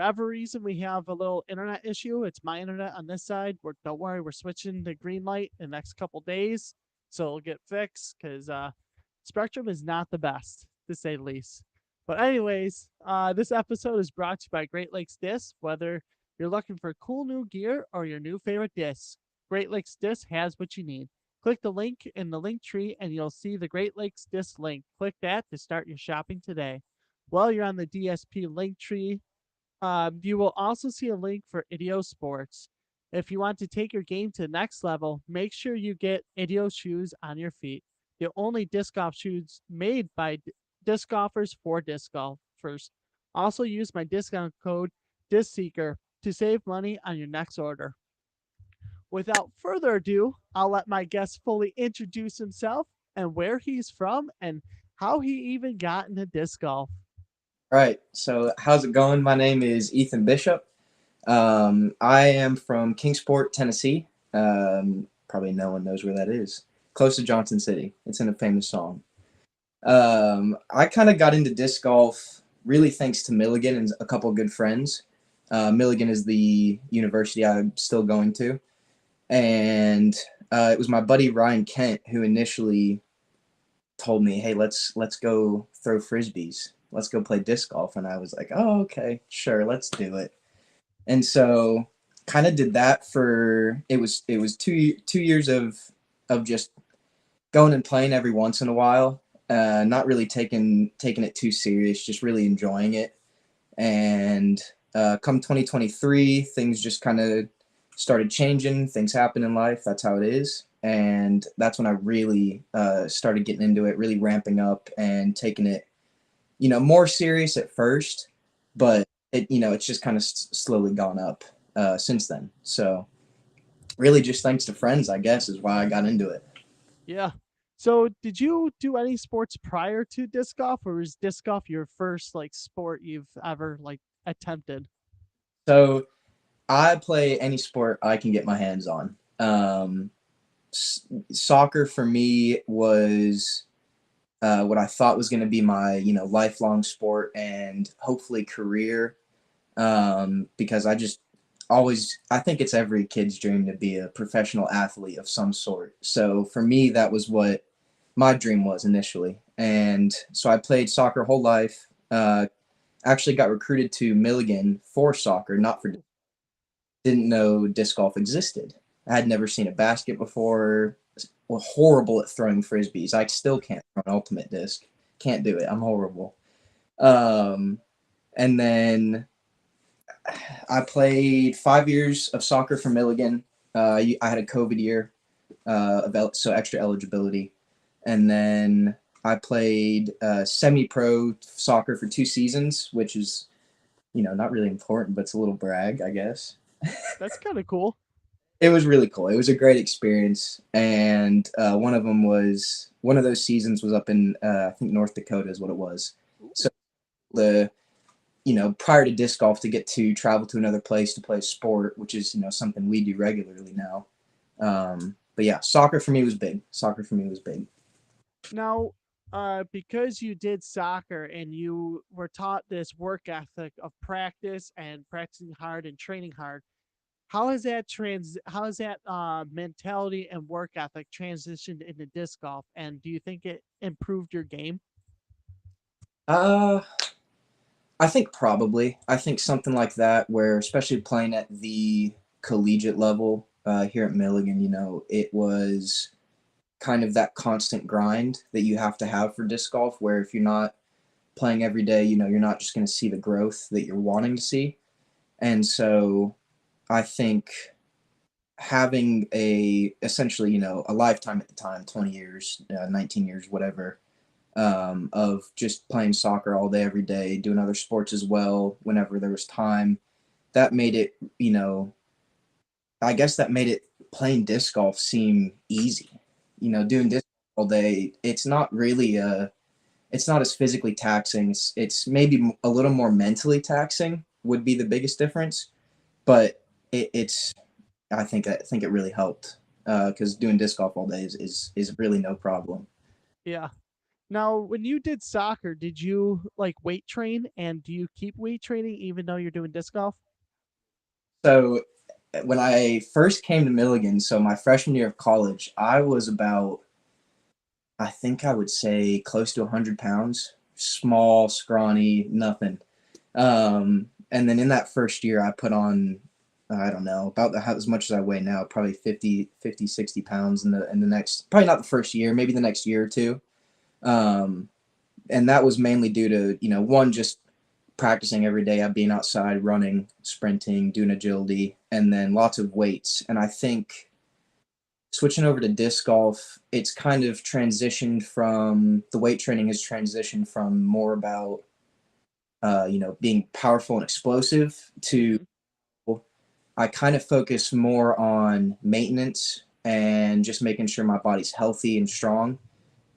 whatever reason we have a little internet issue, it's my internet on this side. Don't worry, we're switching to green light in the next couple days, so it'll get fixed because Spectrum is not the best, to say the least. But anyways, this episode is brought to you by Great Lakes Disc. Whether you're looking for cool new gear or your new favorite disc, Great Lakes Disc has what you need. Click the link in the link tree and you'll see the Great Lakes Disc link. Click that to start your shopping today. While you're on the DSP link tree, you will also see a link for Idio Sports. If you want to take your game to the next level, make sure you get Idio shoes on your feet. The only disc golf shoes made by disc golfers for disc golfers. Also use my discount code DiscSeeker to save money on your next order. Without further ado, I'll let my guest fully introduce himself and where he's from and how he even got into disc golf. Right. So, how's it going? My name is Ethan Bishop. I am from Kingsport, Tennessee. Probably no one knows where that is. Close to Johnson City. It's in a famous song. I kind of got into disc golf really thanks to Milligan and a couple of good friends. Milligan is the university I'm still going to. And it was my buddy Ryan Kent who initially told me, "Hey, let's go throw frisbees. Let's go play disc golf." And I was like, "Oh, okay, sure, let's do it." And so kind of did that for it was 2 years of just going and playing every once in a while, not really taking it too serious, just really enjoying it. And come 2023, things just kind of started changing. Things happen in life. That's how it is. And that's when I really started getting into it, really ramping up and taking it, more serious at first, but it's just kind of slowly gone up since then. So really just thanks to friends, I guess, is why I got into it. Yeah. So, did you do any sports prior to disc golf, or is disc golf your first sport you've ever attempted? So I play any sport I can get my hands on. Soccer for me was what I thought was going to be my lifelong sport and hopefully career, because I think it's every kid's dream to be a professional athlete of some sort. So for me, that was what my dream was initially. And so I played soccer whole life. Actually got recruited to Milligan for soccer, not for, didn't know disc golf existed. I had never seen a basket before. Was horrible at throwing frisbees. I still can't throw an ultimate disc. Can't do it. I'm horrible. Um, and then I played 5 years of soccer for Milligan. I had a COVID year, so extra eligibility. And then I played semi-pro soccer for 2 seasons, which is, not really important, but it's a little brag, I guess. That's kind of cool. It was really cool. It was a great experience. And one of those seasons was up in, I think North Dakota is what it was. So prior to disc golf, to get to travel to another place to play a sport, which is, something we do regularly now. But yeah, soccer for me was big. Now, because you did soccer and you were taught this work ethic of practice and practicing hard and training hard, how has that mentality and work ethic transitioned into disc golf? And do you think it improved your game? Uh, I think probably. I think something like that, where especially playing at the collegiate level here at Milligan, it was kind of that constant grind that you have to have for disc golf, where if you're not playing every day, you're not just going to see the growth that you're wanting to see. And so I think having essentially, a lifetime at the time, 20 years, 19 years, whatever, of just playing soccer all day, every day, doing other sports as well, whenever there was time, that made it, I guess that made it playing disc golf seem easy. Doing disc golf all day, it's not as physically taxing. It's maybe a little more mentally taxing would be the biggest difference, but it's I think it really helped because doing disc golf all day is really no problem. Yeah. Now, when you did soccer, did you like weight train, and do you keep weight training even though you're doing disc golf? So when I first came to Milligan, so my freshman year of college, I was about, I think I would say close to 100 pounds, small, scrawny, nothing. And then in that first year, I put on, I don't know, about as much as I weigh now, probably 50, 60 pounds in the next, probably not the first year, maybe the next year or two. Um, and that was mainly due to, one, just practicing every day, being outside, running, sprinting, doing agility, and then lots of weights. And I think switching over to disc golf, it's kind of transitioned from the weight training has transitioned from more about being powerful and explosive to Mm-hmm. I kind of focus more on maintenance and just making sure my body's healthy and strong.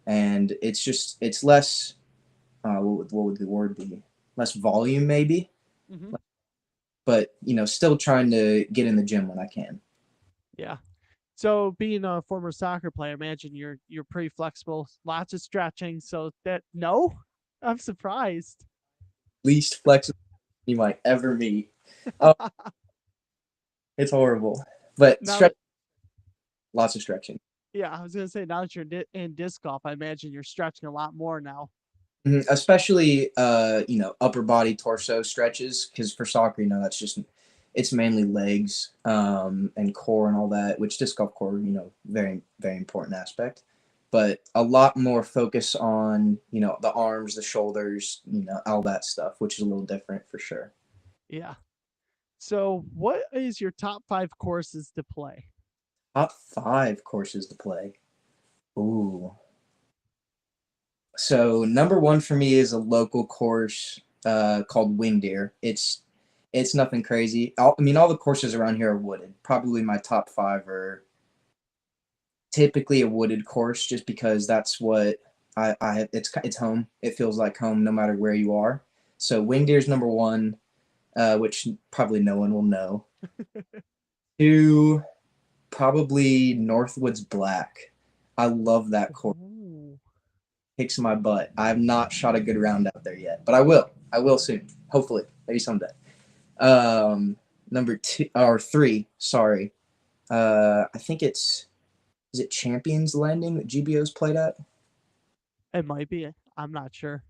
And it's less what would the word be? Less volume maybe, Mm-hmm. but still trying to get in the gym when I can. Yeah. So, being a former soccer player, I imagine you're pretty flexible, lots of stretching. So that no, I'm surprised. Least flexible you might ever meet. Oh, it's horrible, but Now, lots of stretching. yeah, I was gonna say now that you're in disc golf, I imagine you're stretching a lot more now. Especially upper body torso stretches because for soccer that's just it's mainly legs and core and all that, which disc golf core very very important aspect, but a lot more focus on the arms, the shoulders, all that stuff, which is a little different for sure. Yeah. So, what is your top 5 courses to play? Top 5 courses to play. Ooh. So number one for me is a local course called Wing Deer. It's nothing crazy. I mean, all the courses around here are wooded. Probably my top 5 are typically a wooded course, just because that's what I it's home. It feels like home no matter where you are. So Wing Deer's number one, which probably no one will know. Two, probably Northwoods Black. I love that course. Ooh. Kicks my butt. I have not shot a good round out there yet, but I will. I will soon. Hopefully, maybe someday. Number 2 or 3. Sorry. I think is it Champions Landing that GBO's played at? It might be. I'm not sure.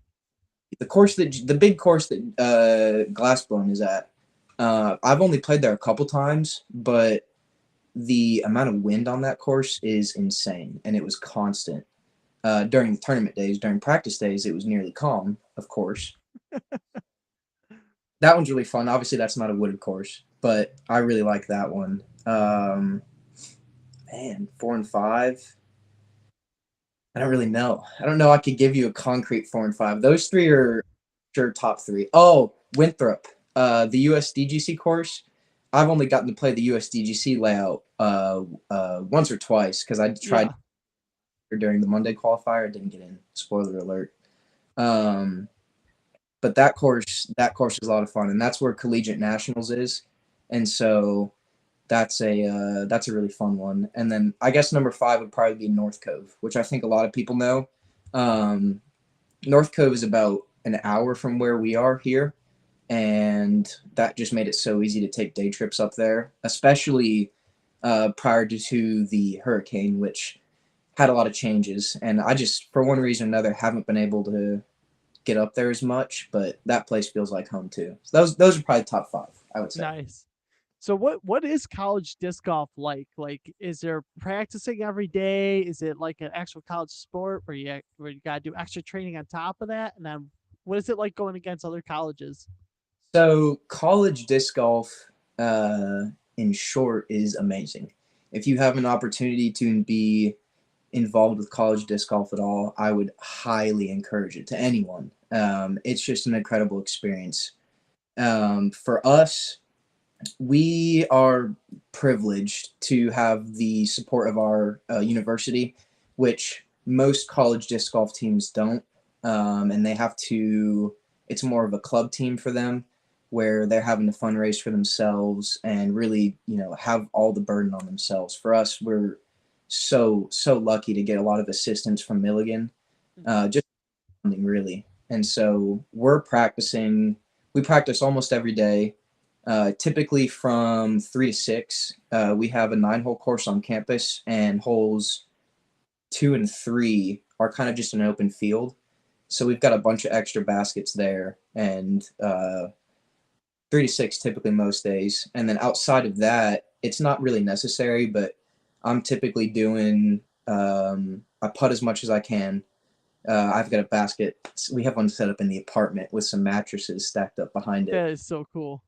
The big course that Glassbone is at. I've only played there a couple times, but the amount of wind on that course is insane, and it was constant. During the tournament days, during practice days, it was nearly calm, of course. That one's really fun. Obviously, that's not a wooded course, but I really like that one. Man, 4 and 5. I don't really know. I don't know. I could give you a concrete 4 and 5. Those 3 are sure top 3. Oh, Winthrop, the USDGC course. I've only gotten to play the USDGC layout once or twice because I tried Yeah. during the Monday qualifier. I didn't get in. Spoiler alert. Um, but that course is a lot of fun, and that's where Collegiate Nationals is, and so that's a really fun one. And then I guess number 5 would probably be North Cove, which I think a lot of people know. Um, North Cove is about an hour from where we are here, and that just made it so easy to take day trips up there, especially prior to the hurricane, which had a lot of changes. And I just, for one reason or another, haven't been able to get up there as much, but that place feels like home too. So those are probably top 5, I would say. Nice. So, what is college disc golf like? Like, is there practicing every day? Is it like an actual college sport where you got to do extra training on top of that? And then, what is it like going against other colleges? So college disc golf, in short, is amazing. If you have an opportunity to be involved with college disc golf at all, I would highly encourage it to anyone. It's just an incredible experience. For us, we are privileged to have the support of our university, which most college disc golf teams don't. And they have to, it's more of a club team for them where they're having to fundraise for themselves and really, have all the burden on themselves. For us, we're so lucky to get a lot of assistance from Milligan. Mhm. Just really. And so we practice almost every day, typically from 3 to 6. We have a 9-hole course on campus, and holes 2 and 3 are kind of just an open field. So we've got a bunch of extra baskets there, and 3 to 6 typically most days. And then outside of that, it's not really necessary, but I'm typically doing, I putt as much as I can. I've got a basket. We have one set up in the apartment with some mattresses stacked up behind it. That is so cool.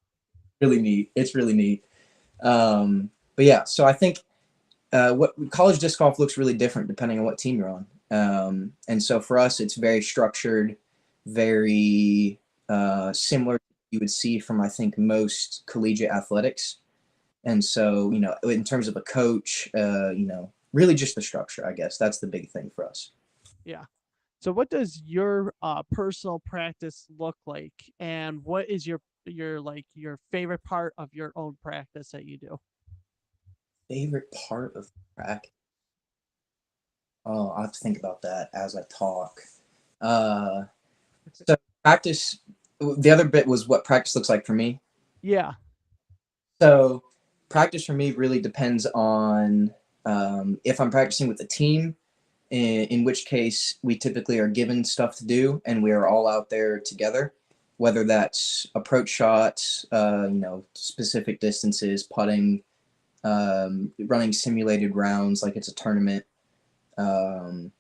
Really neat. It's really neat. But yeah, so I think what college disc golf looks really different depending on what team you're on. And so for us, it's very structured, very similar to what you would see from, I think, most collegiate athletics. And so, in terms of a coach, really just the structure, I guess. That's the big thing for us. Yeah. So what does your personal practice look like, and what is your favorite part of your own practice that you do? Favorite part of track? Oh, I have to think about that as I talk. Uh, so practice, the other bit was what practice looks like for me. Yeah. So practice for me really depends on if I'm practicing with a team, in which case we typically are given stuff to do and we are all out there together, whether that's approach shots, specific distances, putting, running simulated rounds like it's a tournament. Um,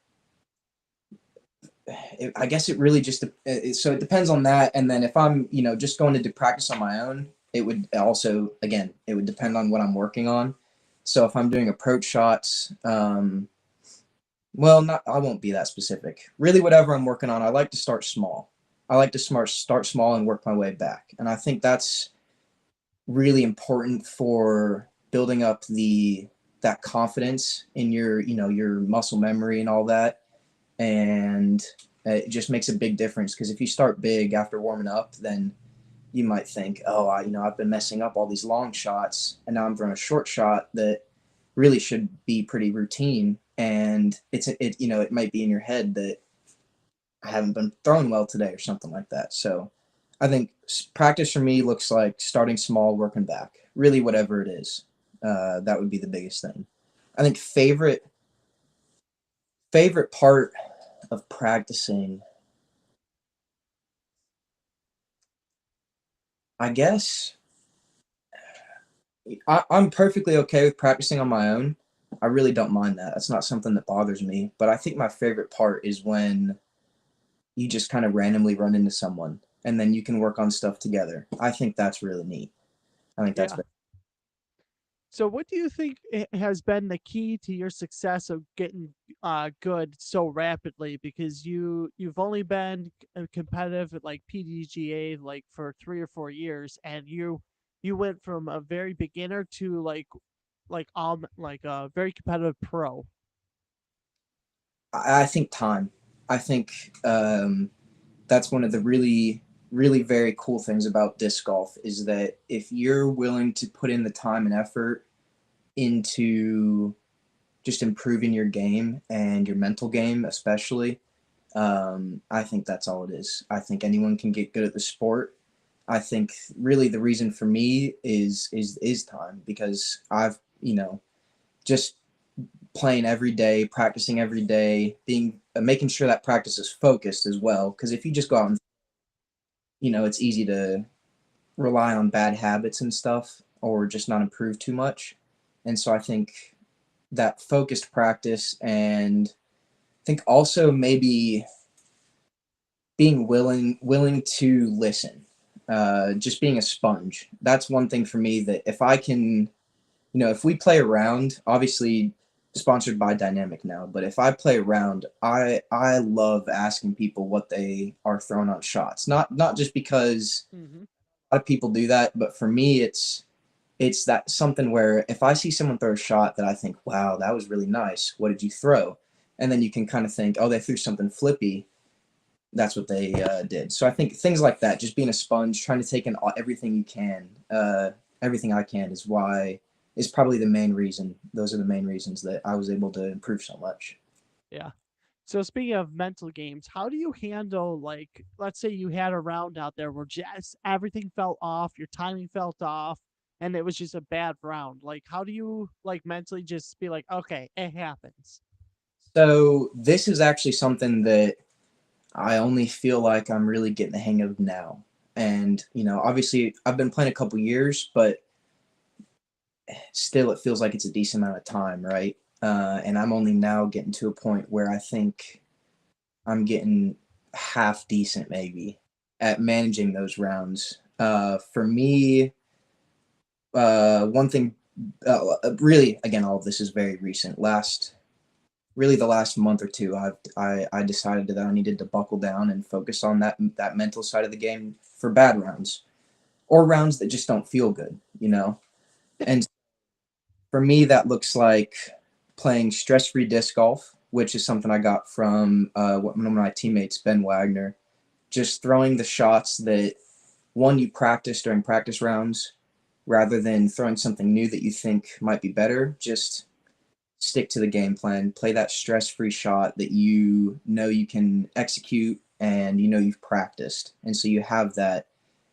I guess it really just so it depends on that. And then if I'm just going to do practice on my own, it would also, again, it would depend on what I'm working on. So if I'm doing approach shots, well, not I won't be that specific. Really, whatever I'm working on, I like to start small. I like to start small and work my way back. And I think that's really important for building up that confidence in your muscle memory and all that. And it just makes a big difference, because if you start big after warming up, then you might think, oh, I've been messing up all these long shots, and now I'm throwing a short shot that really should be pretty routine. And it might be in your head that I haven't been throwing well today or something like that. So I think practice for me looks like starting small, working back. Really, whatever it is, that would be the biggest thing. I think favorite part of practicing, I guess I'm perfectly okay with practicing on my own. I really don't mind that. That's not something that bothers me. But I think my favorite part is when you just kind of randomly run into someone and then you can work on stuff together. I think that's really neat. I think that's Yeah. very. So what do you think has been the key to your success of getting good so rapidly? Because you've only been competitive at like PDGA like for 3 or 4 years, and you went from a very beginner to like a very competitive pro. I think time. I think that's one of the really, really very cool things about disc golf, is that if you're willing to put in the time and effort into just improving your game and your mental game, especially, I think that's all it is. I think anyone can get good at the sport. I think really the reason for me is time, because I've just playing every day, practicing every day, being making sure that practice is focused as well. Because if you just go out and it's easy to rely on bad habits and stuff, or just not improve too much. And so I think that focused practice, and I think also maybe being willing to listen, just being a sponge. That's one thing for me, that if I can, if we play around, obviously sponsored by Dynamic now, but if I play around, I love asking people what they are throwing on shots. Not just because Mm-hmm. a lot of people do that, but for me, it's that something where if I see someone throw a shot that I think, wow, that was really nice. What did you throw? And then you can kind of think, oh, they threw something flippy. That's what they did. So I think things like that, just being a sponge, trying to take in everything you can, everything I can, is probably the main reason. Those are the main reasons that I was able to improve so much. Yeah. So speaking of mental games, how do you handle, like, let's say you had a round out there where just everything felt off, your timing felt off, and it was just a bad round. Like, how do you like mentally just be like, okay, it happens? So this is actually something that I only feel like I'm really getting the hang of now. And, obviously I've been playing a couple years, but still it feels like it's a decent amount of time, right? And I'm only now getting to a point where I think I'm getting half decent maybe at managing those rounds. For me, one thing, really, again, all of this is very recent. Really, the last month or two, I decided that I needed to buckle down and focus on that mental side of the game for bad rounds or rounds that just don't feel good. And for me, that looks like playing stress-free disc golf, which is something I got from one of my teammates, Ben Wagner. Just throwing the shots that one you practice during practice rounds, rather than throwing something new that you think might be better. Just stick to the game plan, play that stress-free shot that you know you can execute and you've practiced. And so you have that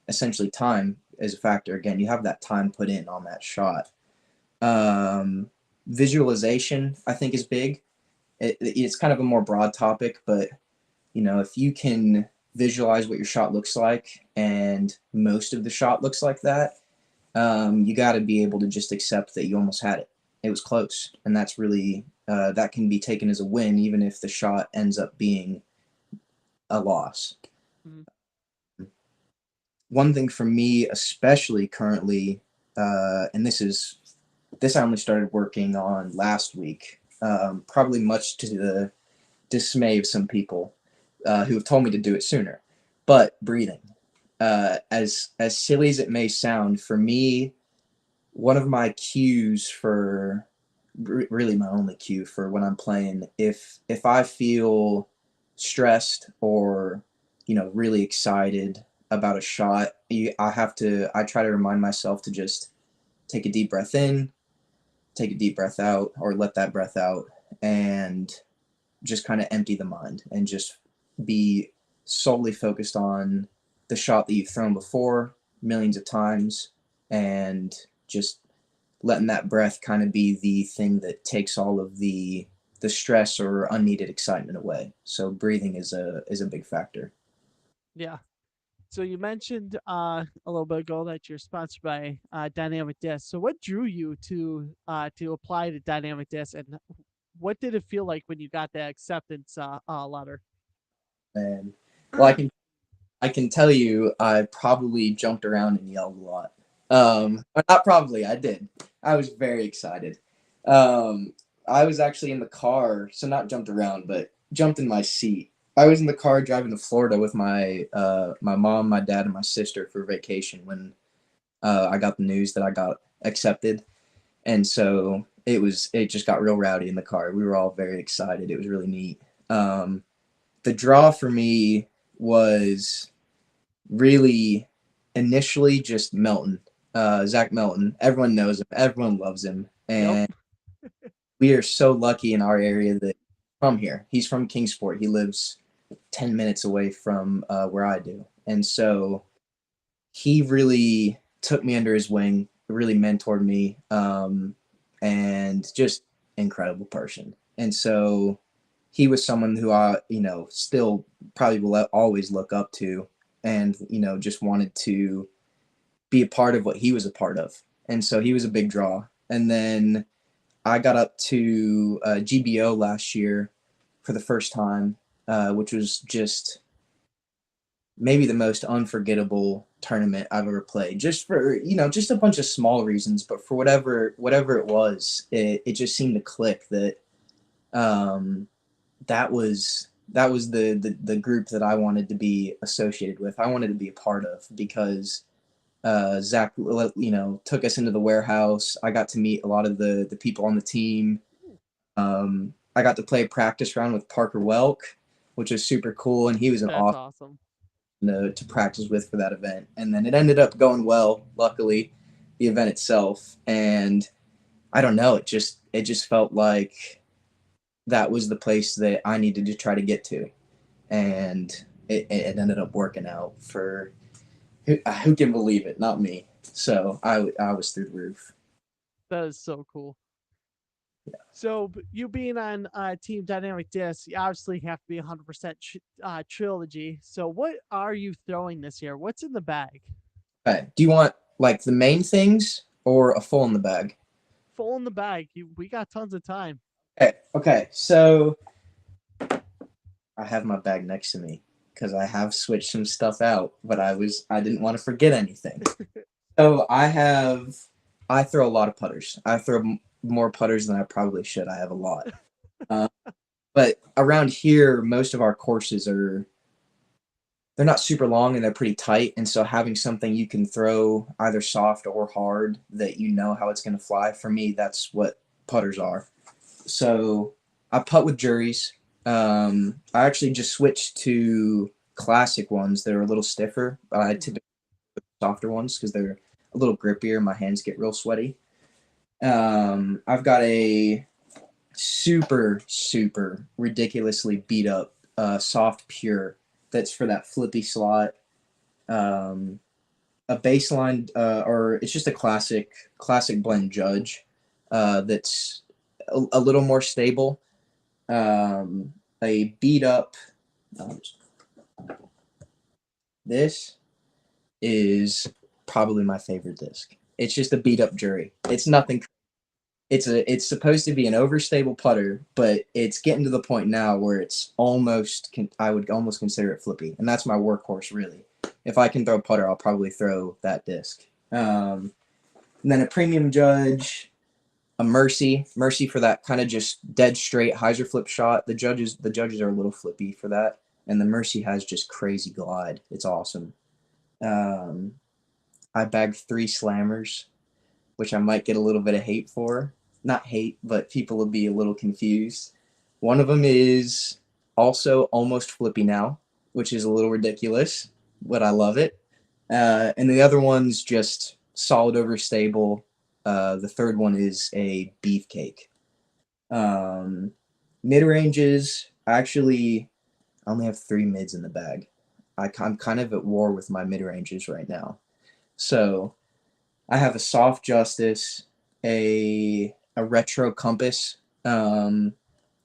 essentially time as a factor. Again, you have that time put in on that shot. Um, Visualization, I think, is big. It's kind of a more broad topic, but if you can visualize what your shot looks like, and most of the shot looks like that, you got to be able to just accept that you almost had it. It was close, and that's really that can be taken as a win, even if the shot ends up being a loss. Mhm. One thing for me, especially currently, and this I only started working on last week, probably much to the dismay of some people who have told me to do it sooner. But breathing, as silly as it may sound, for me, one of my cues for really my only cue for when I'm playing, if I feel stressed or really excited about a shot, I try to remind myself to just take a deep breath in, take a deep breath out, or let that breath out, and just kind of empty the mind and just be solely focused on the shot that you've thrown before millions of times, and just letting that breath kind of be the thing that takes all of the stress or unneeded excitement away. So breathing is a big factor. Yeah. So you mentioned a little bit ago that you're sponsored by Dynamic Disc. So what drew you to apply to Dynamic Disc, and what did it feel like when you got that acceptance letter? And well, I can tell you I probably jumped around and yelled a lot. But not probably, I did. I was very excited. Um, I was actually in the car, so not jumped around, but jumped in my seat. I was in the car driving to Florida with my mom, my dad, and my sister for vacation when I got the news that I got accepted, and so it just got real rowdy in the car. We were all very excited. It was really neat. The draw for me was really initially just Melton, Zach Melton. Everyone knows him. Everyone loves him, Yep. and we are so lucky in our area that from here. He's from Kingsport. He lives 10 minutes away from where I do, and so he really took me under his wing, really mentored me, and just incredible person. And so he was someone who I, still probably will always look up to, and just wanted to be a part of what he was a part of. And so he was a big draw. And then I got up to GBO last year for the first time, which was just maybe the most unforgettable tournament I've ever played. Just for just a bunch of small reasons, but for whatever it was, it just seemed to click that um, that was the group that I wanted to be associated with. I wanted to be a part of because Zach, took us into the warehouse. I got to meet a lot of the people on the team. I got to play a practice round with Parker Welk, which was super cool, and he was an That's awesome awesome. to practice with for that event. And then it ended up going well, luckily, the event itself. And I don't know, it just felt like that was the place that I needed to try to get to, and it ended up working out for who can believe it? Not me. So I was through the roof. That is so cool. So you being on Team Dynamic Disc, you obviously have to be 100% trilogy. So what are you throwing this year? What's in the bag? Okay. Do you want like the main things or a full in the bag? Full in the bag. We got tons of time. Okay. Okay. So I have my bag next to me because I have switched some stuff out, but I didn't want to forget anything. So I throw a lot of putters. I throw more putters than I probably should. I have a lot. Uh, but around here, most of our courses are they're not super long and they're pretty tight. And so having something you can throw either soft or hard that you know how it's going to fly, for me, that's what putters are. So I putt with juries. I actually just switched to classic ones that are a little stiffer. I typically softer ones because they're a little grippier. My hands get real sweaty. I've got a super ridiculously beat up soft pure that's for that flippy slot. Um, a baseline or it's just a classic blend judge that's a little more stable. A beat up. Um, this is probably my favorite disc. It's just a beat up jury. It's nothing. It's supposed to be an overstable putter, but it's getting to the point now where it's almost I would almost consider it flippy, and that's my workhorse really. If I can throw putter, I'll probably throw that disc. And then a premium judge, a mercy for that kind of just dead straight hyzer flip shot. The judges are a little flippy for that, and the mercy has just crazy glide. It's awesome. Um, I bagged 3 slammers, which I might get a little bit of hate for. Not hate, but people will be a little confused. One of them is also almost flippy now, which is a little ridiculous, but I love it. And the other one's just solid over stable. The third one is a beefcake. Um, Mid ranges, actually, I only have 3 mids in the bag. I'm kind of at war with my mid ranges right now. So I have a soft justice, a retro compass, and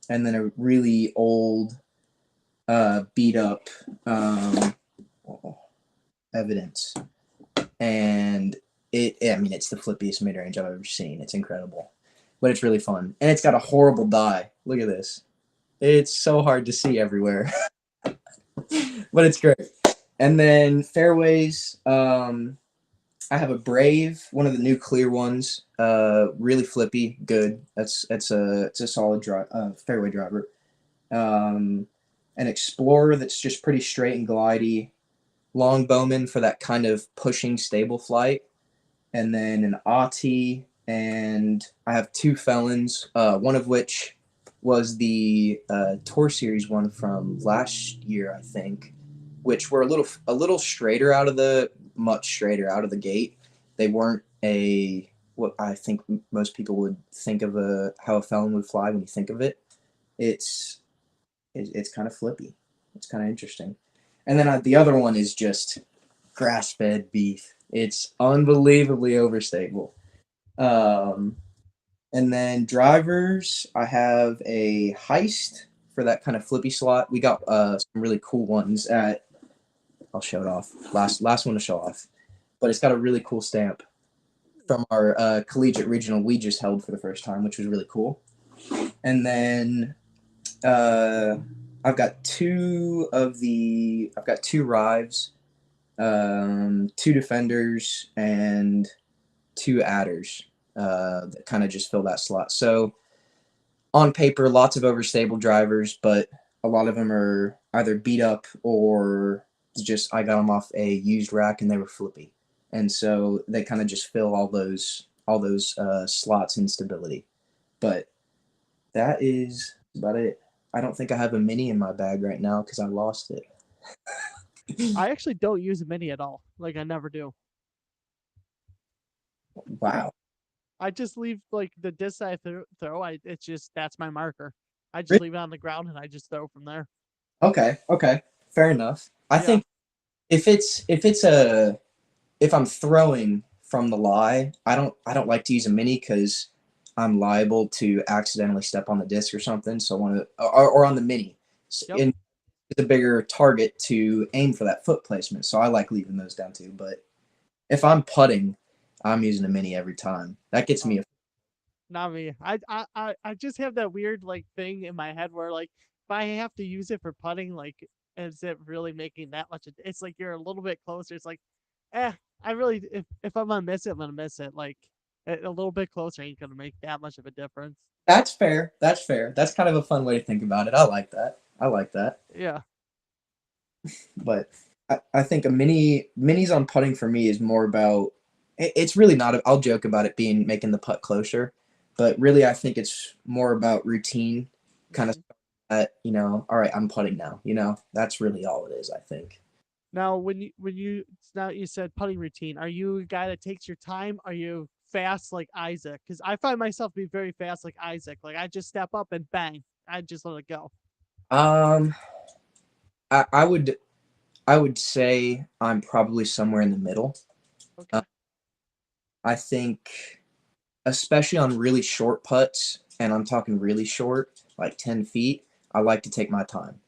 then a really old beat up evidence. And I mean, it's the flippiest mid range I've ever seen. It's incredible, but it's really fun, and it's got a horrible die. Look at this. It's so hard to see everywhere, but it's great. And then fairways. I have a Brave, one of the new clear ones. Really flippy, good. It's a solid fairway driver. Um, an Explorer that's just pretty straight and glidey. Long Bowman for that kind of pushing stable flight, and then an Auti, and I have 2 Felons. One of which was the Tour Series one from last year, I think, which were a little straighter much straighter out of the gate. They weren't a what I think most people would think of how a Felon would fly when you think of it. It's it's kind of flippy. It's kind of interesting. And then the other one is just grass fed beef. It's unbelievably overstable. Um, and then drivers, I have a Heist for that kind of flippy slot. We got some really cool ones at. I'll show it off. Last one to show off, but it's got a really cool stamp from our collegiate regional we just held for the first time, which was really cool. And then uh, I've got 2 Rives, 2 Defenders, and 2 Adders that kind of just fill that slot. So on paper, lots of overstable drivers, but a lot of them are either beat up or just I got them off a used rack and they were flippy, and so they kind of just fill all those slots in stability. But that is about it. I don't think I have a mini in my bag right now because I lost it. I actually don't use a mini at all. Like I never do. Wow. I just leave like the disc I throw. It's just that's my marker. I just leave it on the ground and I just throw from there. Okay, okay, fair enough. I Yeah. think if I'm throwing from the lie, I don't like to use a mini because I'm liable to accidentally step on the disc or something. So I want to or on the mini, Yep. and it's a bigger target to aim for that foot placement. So I like leaving those down too. But if I'm putting, I'm using a mini every time. That gets Oh, me. not me. I just have that weird like thing in my head where like if I have to use it for putting, like is it really making that much? It's like you're a little bit closer. It's like, eh, I really if I'm gonna miss it, I'm gonna miss it. Like a little bit closer ain't gonna make that much of a difference. That's fair. That's fair. That's kind of a fun way to think about it. I like that. I like that. Yeah. But I think a minis on putting for me is more about it's really not I'll joke about it being making the putt closer, but really I think it's more about routine kind of Mhm. that, all right, I'm putting now, that's really all it is, I think. Now, when you now you said putting routine, are you a guy that takes your time? Are you fast like Isaac? Because I find myself be very fast like Isaac. Like I just step up and bang, I just let it go. Um I would say I'm probably somewhere in the middle. Uh, Okay. I think especially on really short putts, and I'm talking really short, like 10 feet, I like to take my time.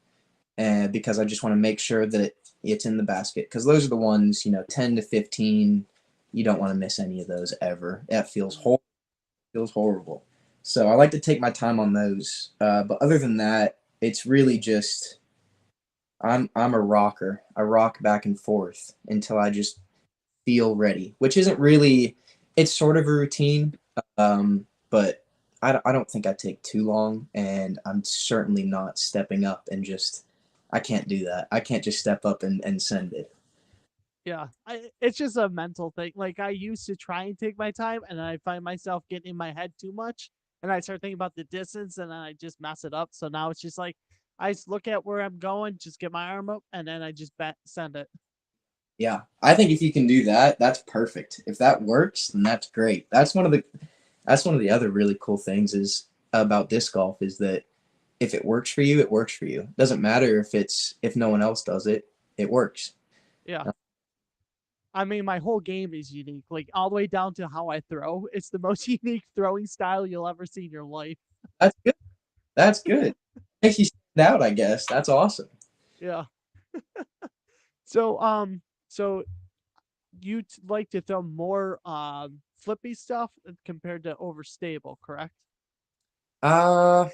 And because I just want to make sure that it's in the basket. Because those are the ones, 10 to 15, you don't want to miss any of those ever. That Mhm. feels horrible. So I like to take my time on those. But other than that, it's really just I'm a rocker. I rock back and forth until I just feel ready, which isn't really. It's sort of a routine, but I don't think I take too long, and I'm certainly not stepping up and just. I can't do that. I can't just step up and send it. Yeah, it's just a mental thing. Like I used to try and take my time, and then I find myself getting in my head too much, and I start thinking about the distance, and then I just mess it up. So now it's just like I just look at where I'm going, just get my arm up, and then I just send it. Yeah, I think if you can do that, that's perfect. If that works, then that's great. That's one of the other really cool things is about disc golf is that if it works for you, it works for you. It doesn't matter if no one else does it, it works. Yeah. I mean, my whole game is unique, like all the way down to how I throw. It's the most unique throwing style you'll ever see in your life. That's good. That's good. Makes you stand out, I guess. That's awesome. Yeah. So you like to throw more flippy stuff compared to overstable, correct? Uh,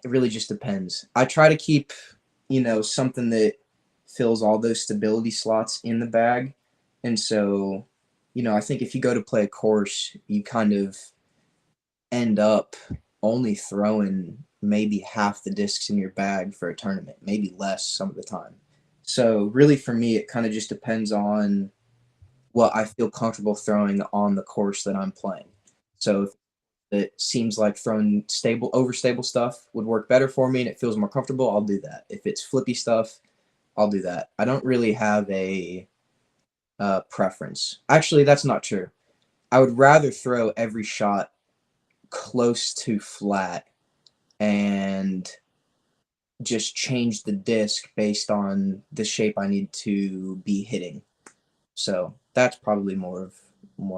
it really just depends. I try to keep, something that fills all those stability slots in the bag. And so, I think if you go to play a course, you kind of end up only throwing maybe half the discs in your bag for a tournament, maybe less some of the time. So, really, for me, it kind of just depends on what I feel comfortable throwing on the course that I'm playing. So, if it seems like throwing overstable stuff would work better for me and it feels more comfortable, I'll do that. If it's flippy stuff, I'll do that. I don't really have a preference. Actually, that's not true. I would rather throw every shot close to flat and just change the disc based on the shape I need to be hitting. So that's probably more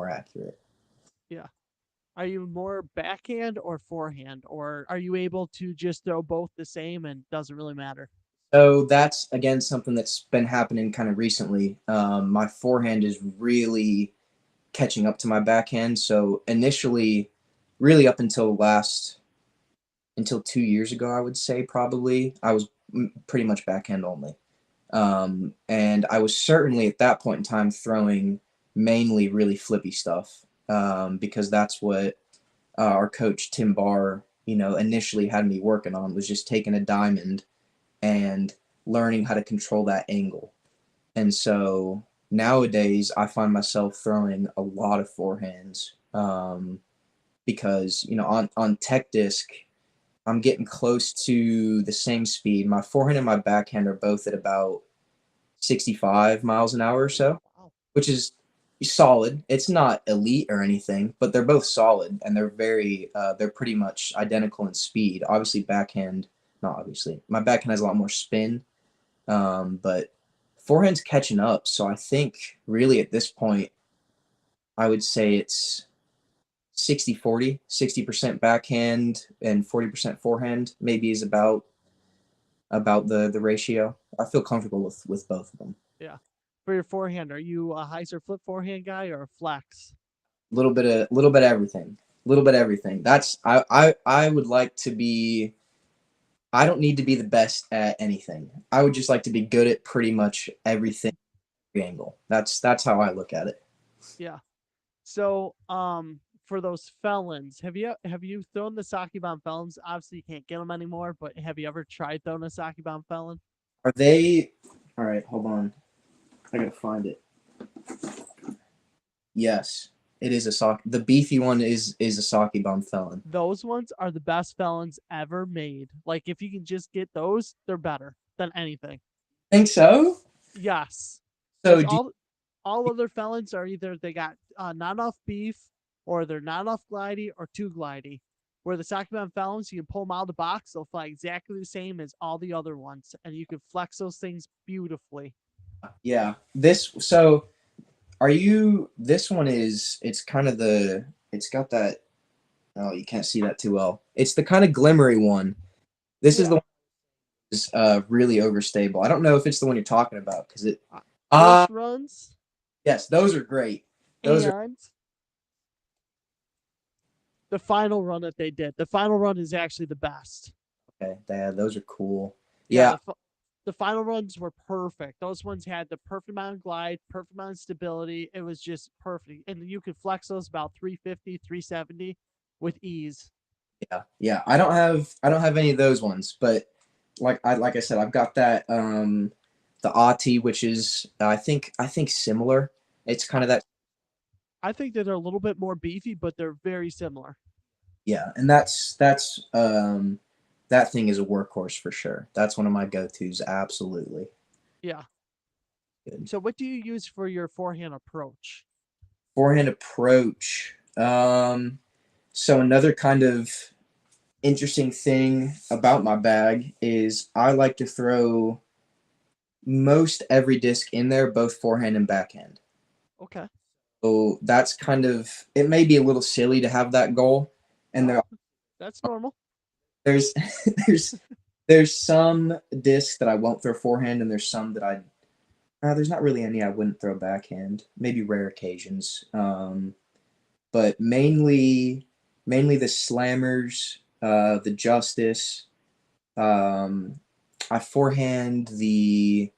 accurate. Yeah. Are you more backhand or forehand, or are you able to just throw both the same and doesn't really matter? So that's again something that's been happening kind of recently. My forehand is really catching up to my backhand. So initially, really up until 2 years ago, I would say probably I was pretty much backhand only. And I was certainly at that point in time throwing mainly really flippy stuff because that's what our coach Tim Barr, initially had me working on was just taking a diamond and learning how to control that angle. And so nowadays I find myself throwing a lot of forehands because on tech disc I'm getting close to the same speed. My forehand and my backhand are both at about 65 miles an hour or so, Wow. which is solid. It's not elite or anything, but they're both solid, and they're pretty much identical in speed. Obviously, backhand, not obviously. My backhand has a lot more spin, but forehand's catching up. So I think really at this point, I would say it's 60-40, 60% backhand and 40% forehand maybe is about the ratio. I feel comfortable with both of them. Yeah. For your forehand, are you a hyzer flip forehand guy or a flex? Little bit of everything. Little bit of everything. That's I would like to be. I don't need to be the best at anything. I would just like to be good at pretty much everything. Every angle. That's how I look at it. Yeah. So, for those felons, have you thrown the sake bomb felons? Obviously, you can't get them anymore, but have you ever tried throwing a sake bomb felon? Are they? All right, hold on. I gotta find it. Yes, it is a sock. The beefy one is a sake bomb felon. Those ones are the best felons ever made. Like, if you can just get those, they're better than anything. Think so? Yes, So because do all other felons are either they got not enough beef, or they're not enough glidey, or too glidey. Where the Sacramento felons, you can pull them out of the box, they'll fly exactly the same as all the other ones, and you can flex those things beautifully. yeah. This so are you? This one is. It's kind of the. It's got that. Oh, you can't see that too well. It's the kind of glimmery one. This is the Yeah. one that's really overstable. I don't know if it's the one you're talking about because it. First runs Yes, those are great. Those are and the final run that they did. The final run is actually the best. okay. Yeah, those are cool. Yeah, Yeah, the final runs were perfect. Those ones had the perfect amount of glide, perfect amount of stability. It was just perfect. And you could flex those about 350, 370 with ease. yeah. I don't have any of those ones, but like I said, I've got that the Ati, which is I think similar. It's kind of that I think that they're a little bit more beefy, but they're very similar. yeah, and that's that thing is a workhorse for sure. That's one of my go-tos, absolutely. Yeah. Good. So what do you use for your forehand approach? Forehand approach. So another kind of interesting thing about my bag is I like to throw most every disc in there, both forehand and backhand. Okay. So that's kind of it may be a little silly to have that goal. And No, that's normal. there's there's there's some discs that I won't throw forehand, and there's some that there's not really any I wouldn't throw backhand. Maybe rare occasions, but mainly the slammers, the justice. Um, I forehand the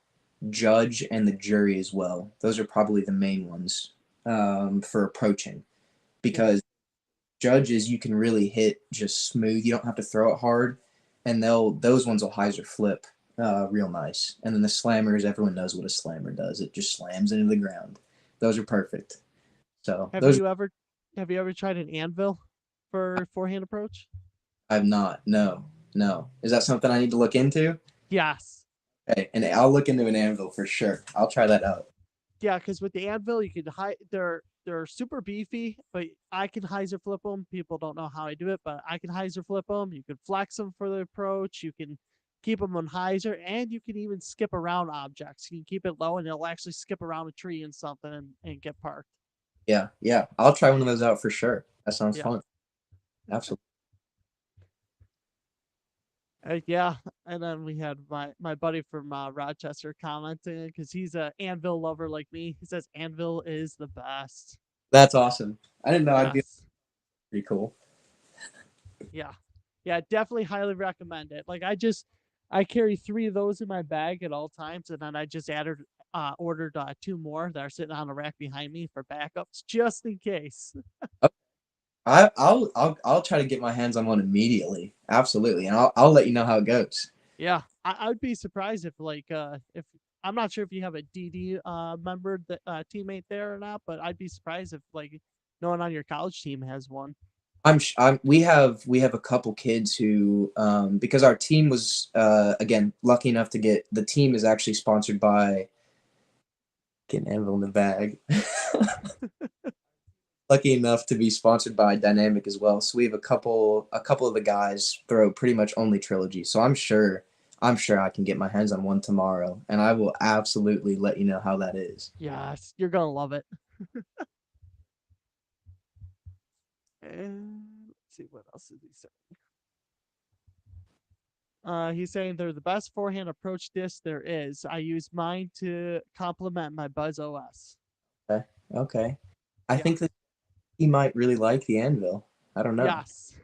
judge and the jury as well. Those are probably the main ones for approaching Yeah. because judges you can really hit just smooth. You don't have to throw it hard, and those ones will hyzer flip real nice. And then the slammers, everyone knows what a slammer does. It just slams into the ground. Those are perfect. So Have those you ever have you ever tried an anvil for forehand approach? I've not. No, no. Is that something I need to look into? Yes. Okay, and I'll look into an anvil for sure. I'll try that out. Yeah, because with the anvil, you can they're super beefy, but I can hyzer flip them. People don't know how I do it, but I can hyzer flip them. You can flex them for the approach. You can keep them on hyzer, and you can even skip around objects. You can keep it low, and it'll actually skip around a tree and something and get parked. Yeah, yeah. I'll try one of those out for sure. That sounds Yeah. fun. Absolutely. Yeah, and then we had my buddy from Rochester commenting because he's a anvil lover like me. He says anvil is the best. That's awesome. I didn't know I'd be Yes. pretty cool. Yeah. Yeah, definitely highly recommend it. Like I carry 3 of those in my bag at all times, and then I just ordered 2 more that are sitting on a rack behind me for backups just in case. I'll try to get my hands on one immediately. Absolutely, and I'll let you know how it goes. Yeah, I would be surprised if I'm not sure if you have a DD member that teammate there or not, but I'd be surprised if like no one on your college team has one. We have a couple kids who because our team was again lucky enough to get the team is actually sponsored by Get an anvil in the bag. Lucky enough to be sponsored by Dynamic as well. So we have a couple of the guys throw pretty much only trilogy. So I'm sure I can get my hands on one tomorrow, and I will absolutely let you know how that is. Yes, you're gonna love it. And let's see what else is he saying. He's saying they're the best forehand approach disc there is. I use mine to complement my Buzz OS. Okay. Okay. I Yeah. think that he might really like the anvil. I don't know. Yes.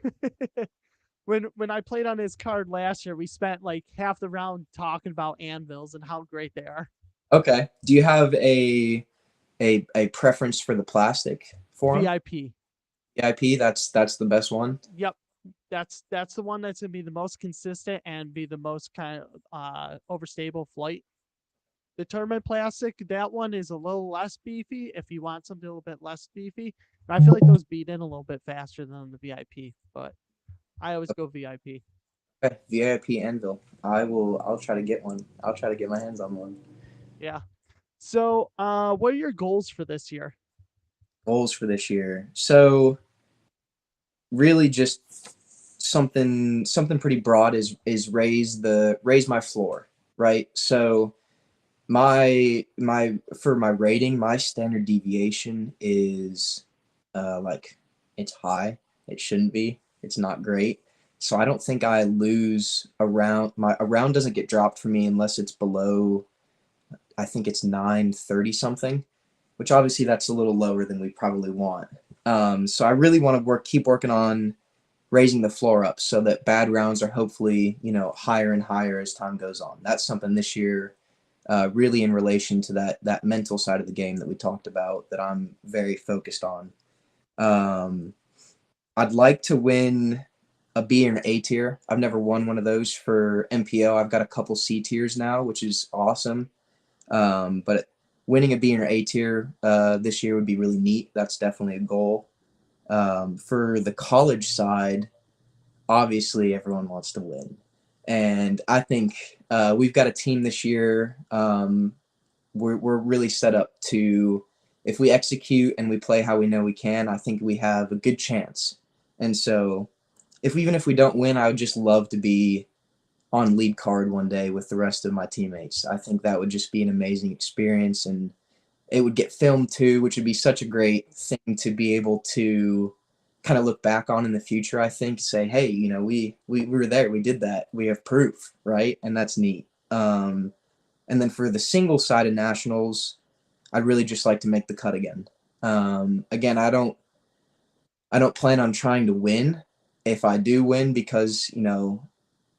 When I played on his card last year, we spent like half the round talking about anvils and how great they are. Okay. Do you have a preference for the plastic for him? VIP. VIP, that's the best one. Yep. That's the one that's gonna be the most consistent and be the most kind of overstable flight. The tournament plastic, that one is a little less beefy if you want something a little bit less beefy. And I feel like those beat in a little bit faster than the VIP, but I always go VIP. Okay. VIP anvil. I'll try to get one. I'll try to get my hands on one. Yeah. So, what are your goals for this year? Goals for this year. So really just something pretty broad is raise my floor, right? So my for my rating, my standard deviation is like it's high. It shouldn't be. It's not great. So I don't think I lose a round doesn't get dropped for me unless it's below, I think it's 930 something, which obviously that's a little lower than we probably want. So I really want to keep working on raising the floor up so that bad rounds are hopefully, higher and higher as time goes on. That's something this year, really in relation to that mental side of the game that we talked about, that I'm very focused on. Um, I'd like to win a B or an A tier. I've never won one of those for MPO. I've got a couple C tiers now, which is awesome. But winning a B or A tier this year would be really neat. That's definitely a goal. For the college side, obviously everyone wants to win. And I think we've got a team this year. We're really set up to, if we execute and we play how we know we can, I think we have a good chance. And so, even if we don't win, I would just love to be on lead card one day with the rest of my teammates. I think that would just be an amazing experience, and it would get filmed too, which would be such a great thing to be able to kind of look back on in the future. I think, say, hey, we were there, we did that, we have proof, right? And that's neat. And then for the single sided nationals, I'd really just like to make the cut again. Again, I don't plan on trying to win. If I do win, because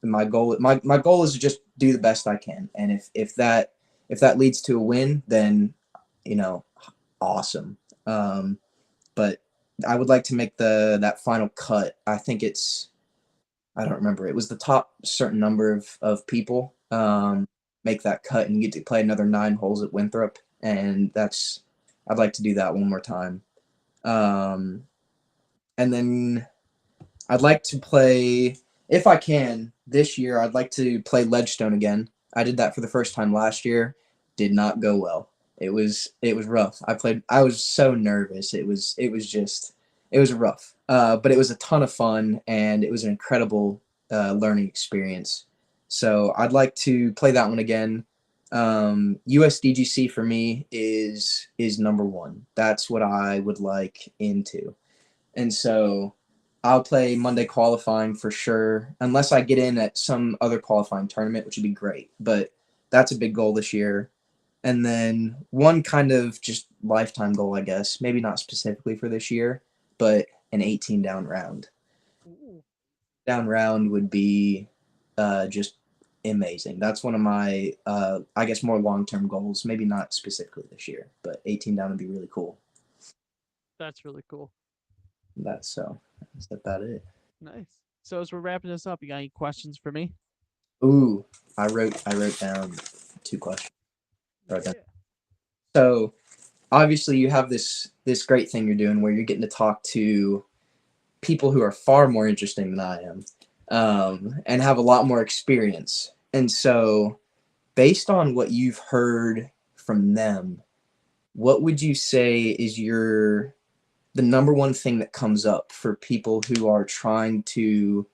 my goal is to just do the best I can, and if that leads to a win, then awesome. But I would like to make that final cut. I don't remember. It was the top certain number of people make that cut, and you get to play another 9 holes at Winthrop, and I'd like to do that one more time. And then I'd like to play, if I can, this year. I'd like to play Ledgestone again. I did that for the first time last year. Did not go well. It was rough. I was so nervous. It was rough. But it was a ton of fun, and it was an incredible learning experience. So I'd like to play that one again. USDGC for me is number one. That's what I would like into. And so I'll play Monday qualifying for sure, unless I get in at some other qualifying tournament, which would be great. But that's a big goal this year. And then one kind of just lifetime goal, I guess, maybe not specifically for this year, but an 18 down round. Ooh. Down round would be just amazing. That's one of my, I guess, more long-term goals. Maybe not specifically this year, but 18 down would be really cool. That's really cool. That's about it. Nice. So as we're wrapping this up, you got any questions for me? Ooh, I wrote down 2 questions. Yeah. So obviously you have this great thing you're doing where you're getting to talk to people who are far more interesting than I am, and have a lot more experience. And so based on what you've heard from them, what would you say is the number one thing that comes up for people who are trying to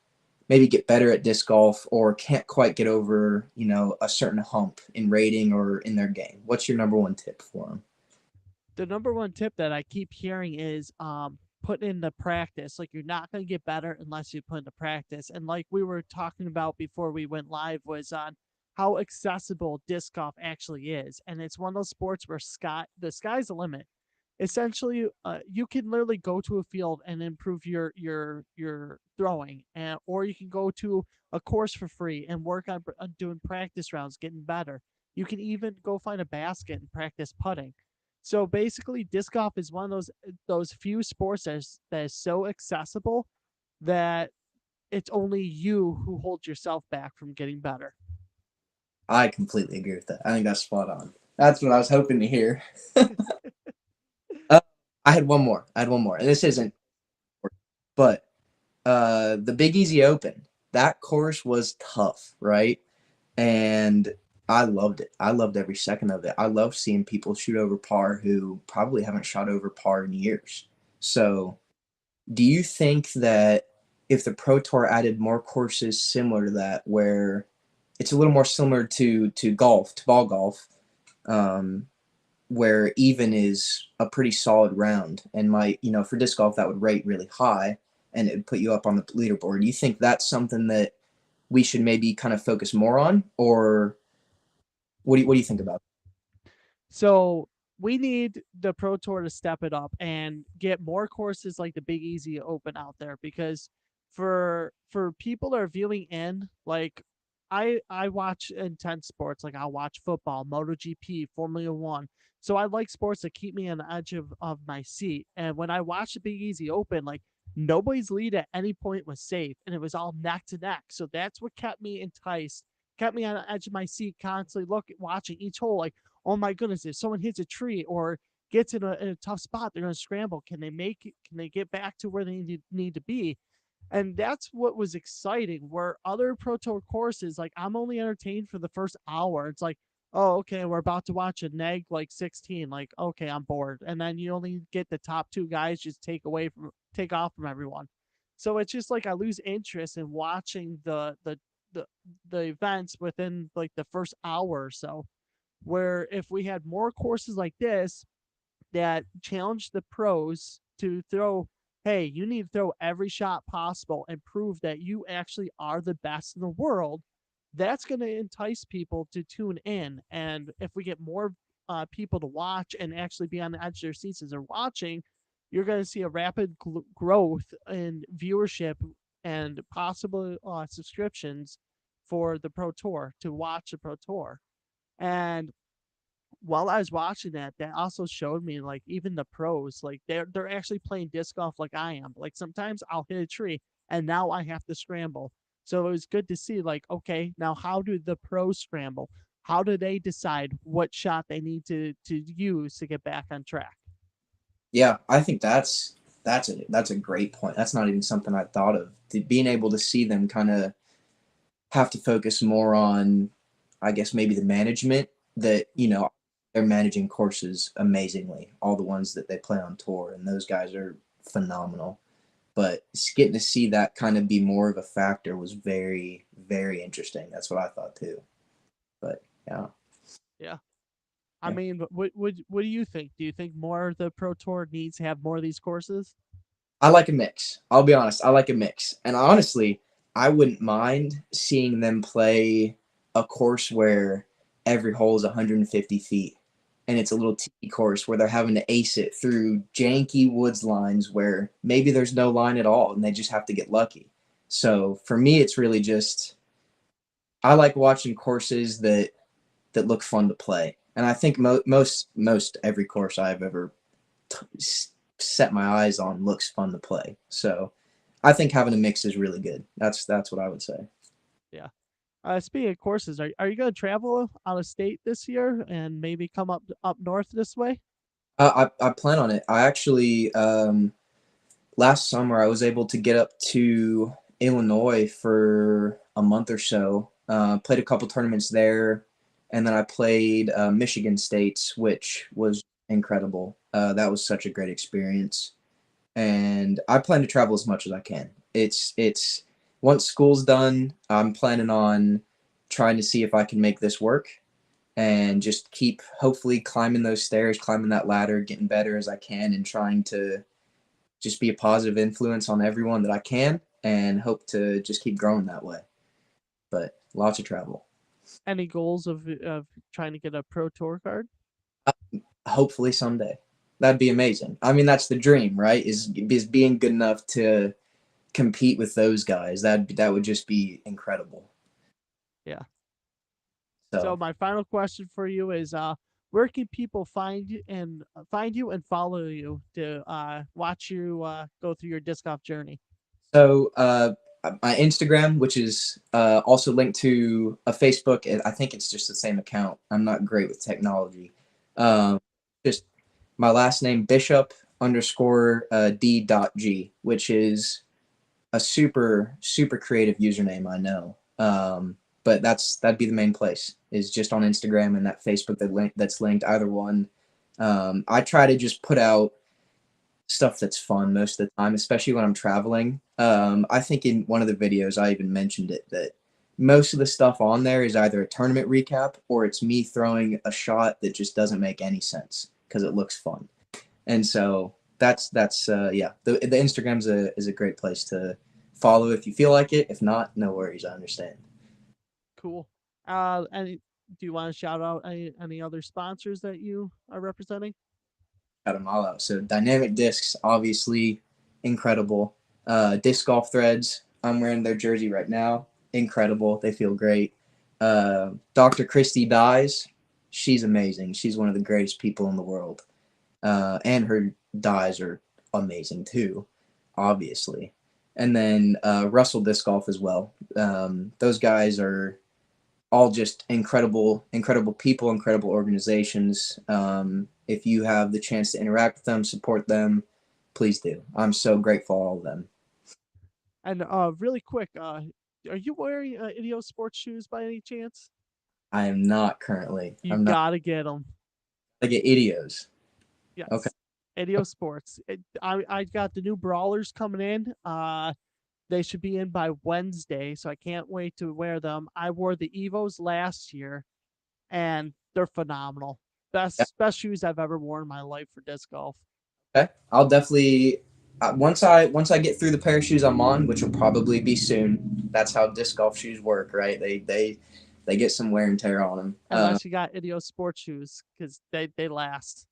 maybe get better at disc golf or can't quite get over, a certain hump in rating or in their game? What's your number one tip for them? The number one tip that I keep hearing is put into practice. Like, you're not going to get better unless you put into practice. And like we were talking about before we went live was on how accessible disc golf actually is. And it's one of those sports where the sky's the limit. Essentially, you can literally go to a field and improve your throwing, and or you can go to a course for free and work on doing practice rounds, getting better. You can even go find a basket and practice putting. So basically, disc golf is one of those few sports that is so accessible that it's only you who holds yourself back from getting better. I completely agree with that. I think that's spot on. That's what I was hoping to hear. uh, I had one more. And this isn't, but the Big Easy Open, that course was tough, right? And I loved it. I loved every second of it. I love seeing people shoot over par who probably haven't shot over par in years. So, do you think that if the Pro Tour added more courses similar to that, where it's a little more similar to golf, to ball golf, um, where even is a pretty solid round and might, for disc golf, that would rate really high and it would put you up on the leaderboard. Do you think that's something that we should maybe kind of focus more on, or what do you think about So we need the Pro Tour to step it up and get more courses like the Big Easy Open out there, because for people that are viewing in, like I watch intense sports, like I'll watch football, MotoGP, Formula One. So I like sports that keep me on the edge of my seat. And when I watched the Big Easy Open, like nobody's lead at any point was safe and it was all neck to neck. So that's what kept me enticed, kept me on the edge of my seat, constantly watching each hole, like, oh my goodness, if someone hits a tree or gets in a tough spot, they're going to scramble. Can they make it? Can they get back to where they need to be? And that's what was exciting. Where other Pro Tour courses, like I'm only entertained for the first hour. It's like, oh, okay, we're about to watch a neg like 16. Like, okay, I'm bored. And then you only get the top two guys just take off from everyone. So it's just like I lose interest in watching the the events within like the first hour or so, where if we had more courses like this that challenge the pros to throw, hey, you need to throw every shot possible and prove that you actually are the best in the world, that's going to entice people to tune in. And if we get more people to watch and actually be on the edge of their seats as they're watching, you're going to see a rapid growth in viewership and possible subscriptions for the Pro Tour to watch the Pro Tour. And while I was watching that, that also showed me like even the pros, like they're actually playing disc golf like I am. Like sometimes I'll hit a tree and now I have to scramble. So it was good to see like, okay, now how do the pros scramble? How do they decide what shot they need to use to get back on track? Yeah, I think that's a great point. That's not even something I thought of. Being able to see them kind of have to focus more on, I guess, maybe the management that, they're managing courses amazingly, all the ones that they play on tour, and those guys are phenomenal. But getting to see that kind of be more of a factor was very, very interesting. That's what I thought too. But yeah, Yeah. I yeah. mean, what do you think? Do you think more of the Pro Tour needs to have more of these courses? I like a mix. I'll be honest. I like a mix. And honestly, I wouldn't mind seeing them play a course where every hole is 150 feet and it's a little tee course where they're having to ace it through janky woods lines where maybe there's no line at all and they just have to get lucky. So for me, it's really just I like watching courses that look fun to play. And I think most every course I've ever set my eyes on looks fun to play. So I think having a mix is really good. That's what I would say. Yeah. Speaking of courses, are you going to travel out of state this year and maybe come up north this way? I plan on it. I actually last summer I was able to get up to Illinois for a month or so. Played a couple tournaments there, and then I played Michigan States, which was incredible. That was such a great experience, and I plan to travel as much as I can. It's once school's done, I'm planning on trying to see if I can make this work and just keep hopefully climbing those stairs, climbing that ladder, getting better as I can, and trying to just be a positive influence on everyone that I can, and hope to just keep growing that way. But lots of travel. Any goals of trying to get a pro tour card? Hopefully someday. That'd be amazing. I mean, that's the dream, right? Is being good enough to compete with those guys. That would just be incredible. Yeah. So So my final question for you is where can people find you and follow you to watch you go through your disc golf journey? so my Instagram, which is also linked to a Facebook. I think it's just the same account. I'm not great with technology. Um, just my last name Bishop underscore D.G, which is a super creative username, I know. But that'd be the main place, is just on Instagram and that Facebook that's linked, either one. I try to just put out stuff that's fun most of the time, especially when I'm traveling. I think in one of the videos I even mentioned it, that most of the stuff on there is either a tournament recap or it's me throwing a shot that just doesn't make any sense because it looks fun. And so that's yeah. The Instagram's is a great place to follow if you feel like it. If not, no worries. I understand. Cool. And do you want to shout out any other sponsors that you are representing? Got them all out. So Dynamic Discs, obviously incredible. Disc Golf Threads. I'm wearing their jersey right now. Incredible. They feel great. Dr. Christy Dyes. She's amazing. She's one of the greatest people in the world. And her dyes are amazing too, obviously. And then Russell Disc Golf as well. Those guys are all just incredible people, incredible organizations. If you have the chance to interact with them, support them, please do. I'm so grateful for all of them. And really quick, are you wearing Idios sports shoes by any chance? I am not currently. You I'm not. gotta get them. I get Idios. Okay. Yes, Idios sports. I got the new brawlers coming in. They should be in by Wednesday, so I can't wait to wear them. I wore the Evos last year, and they're phenomenal. Yeah, Best shoes I've ever worn in my life for disc golf. okay. I'll definitely once I get through the pair of shoes I'm on, which will probably be soon. That's how disc golf shoes work, right? They get some wear and tear on them. Unless you got Idios sports shoes, because they last.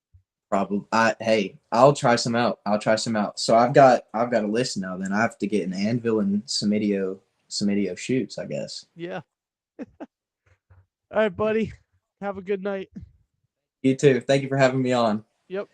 Probably. Hey, I'll try some out. I'll try some out. So I've got a list now. Then I have to get an anvil and some idio shoots, I guess. Yeah. All right, buddy. Have a good night. You too. Thank you for having me on. Yep.